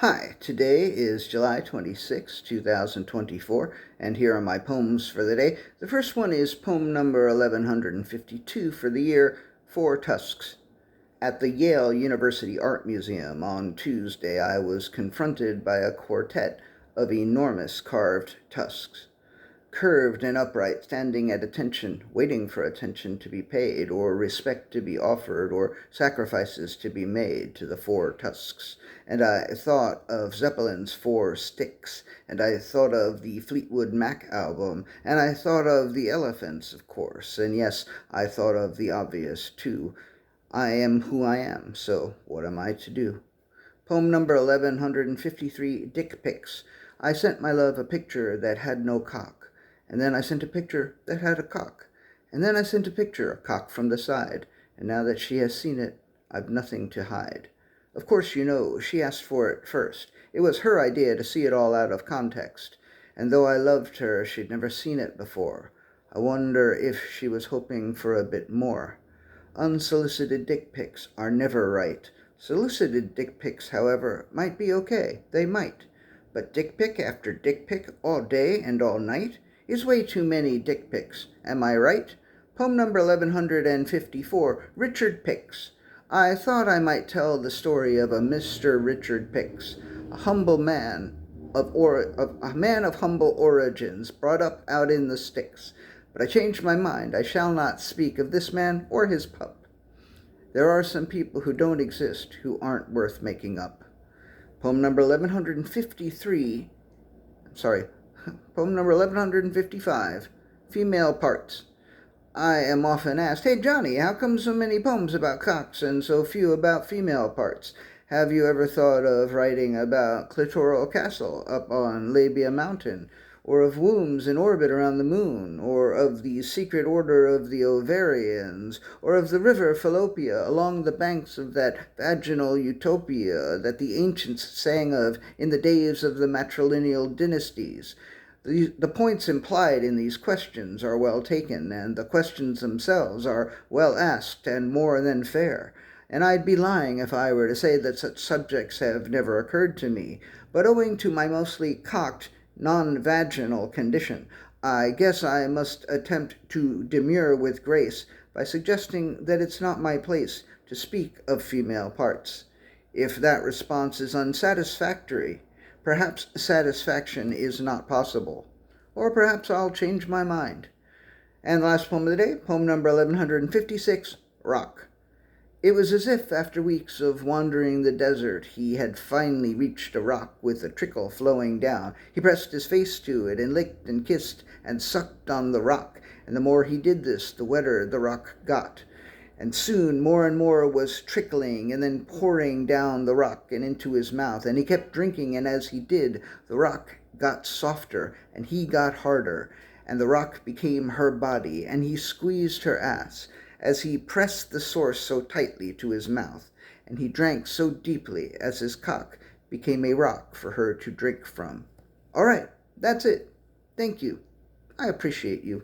Hi, today is July 26, 2024, and here are my poems for the day. The first one is poem number 1152 for the year, for Tusks. At the Yale University Art Museum on Tuesday, I was confronted by a quartet of enormous carved tusks, curved and upright, standing at attention, waiting for attention to be paid, or respect to be offered, or sacrifices to be made to the four tusks. And I thought of Zeppelin's Four Sticks, and I thought of the Fleetwood Mac album, and I thought of the Elephants, of course, and yes, I thought of the obvious, too. I am who I am, so what am I to do? Poem number 1153, Pics. I sent my love a picture that had no cock. And then I sent a picture that had a cock. And then I sent a picture, a cock from the side. And now that she has seen it, I've nothing to hide. Of course, you know, she asked for it first. It was her idea to see it all out of context. And though I loved her, she'd never seen it before. I wonder if she was hoping for a bit more. Unsolicited dick pics are never right. Solicited dick pics, however, might be okay. They might. But dick pic after dick pic all day and all night is way too many dick pics. Am I right? Poem number 1154, Richard Pics. I thought I might tell the story of a Mr. Richard Pics, a humble man a man of humble origins, brought up out in the sticks. But I changed my mind. I shall not speak of this man or his pup. There are some people who don't exist who aren't worth making up. Poem number 1153, Poem number 1155, Female Parts. I am often asked, "Hey Johnny, how come so many poems about cocks and so few about female parts? Have you ever thought of writing about clitoral castle up on Labia Mountain, or of wombs in orbit around the moon, or of the secret order of the ovarians, or of the river Fallopia along the banks of that vaginal utopia that the ancients sang of in the days of the matrilineal dynasties?" The points implied in these questions are well taken, and the questions themselves are well asked and more than fair. And I'd be lying if I were to say that such subjects have never occurred to me. But owing to my mostly cocked, non-vaginal condition, I guess I must attempt to demur with grace by suggesting that it's not my place to speak of female parts. If that response is unsatisfactory, perhaps satisfaction is not possible. Or perhaps I'll change my mind. And last poem of the day, poem number 1156, Rock. It was as if, after weeks of wandering the desert, he had finally reached a rock with a trickle flowing down. He pressed his face to it and licked and kissed and sucked on the rock, and the more he did this, the wetter the rock got. And soon more and more was trickling and then pouring down the rock and into his mouth, and he kept drinking, and as he did, the rock got softer, and he got harder, and the rock became her body, and he squeezed her ass, as he pressed the source so tightly to his mouth, and he drank so deeply as his cock became a rock for her to drink from. All right, that's it. Thank you. I appreciate you.